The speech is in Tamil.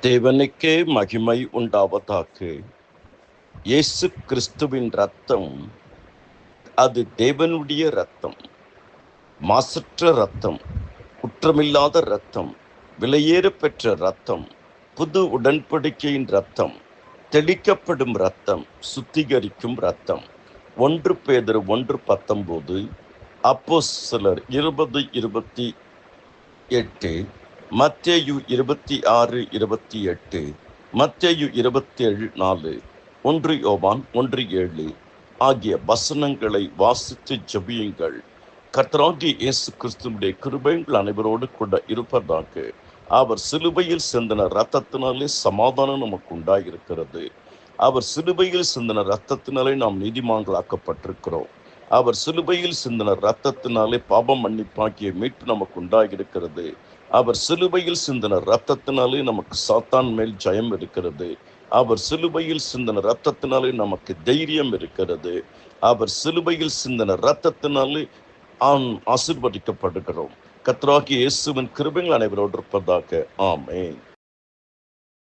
தேவனுக்கே மகிமை உண்டாவதாக. இயேசு கிறிஸ்துவின் இரத்தம் அது தேவனுடைய இரத்தம், மாசற்ற இரத்தம், குற்றமில்லாத இரத்தம், விலையேற பெற்ற இரத்தம், புது உடன்படிக்கையின் இரத்தம், தெளிக்கப்படும் இரத்தம், சுத்திகரிக்கும் இரத்தம். 1 பேதுரு 1:19, அப்போஸ்தலர் 20:28, மத்தேயு 26:28, மத்தேயு 27:4, 1 யோவான் 1:7 ஆகிய வசனங்களை வாசித்து ஜெபியுங்கள். கர்த்தராகிய இயேசு கிறிஸ்துவினுடைய கிருபைகள் அனைவரோடு கூட இருப்பதாக. அவர் சிலுவையில் சிந்தின இரத்தத்தினாலே சமாதானம் நமக்கு உண்டாயிருக்கிறது. அவர் சிலுவையில் சிந்தின இரத்தத்தினாலே நாம் நீதிமான்களாக்கப்பட்டிருக்கிறோம். அவர் சிலுவையில் சிந்தின இரத்தத்தினாலே பாவம் மன்னிப்பாகிய மீட்பு நமக்கு உண்டாயிருக்கிறது. அவர் சிலுவையில் சிந்தின இரத்தத்தினாலே நமக்கு சாத்தான் மேல் ஜெயம் இருக்கிறது. அவர் சிலுவையில் சிந்தின இரத்தத்தினாலே நமக்கு தைரியம் இருக்கிறது. அவர் சிலுவையில் சிந்தின இரத்தத்தினாலே ஆசீர்வதிக்கப்படுகிறோம். கர்த்தராகிய இயேசுவின் கிருபைகள் அனைவரோடு இருப்பதாக. ஆமென்.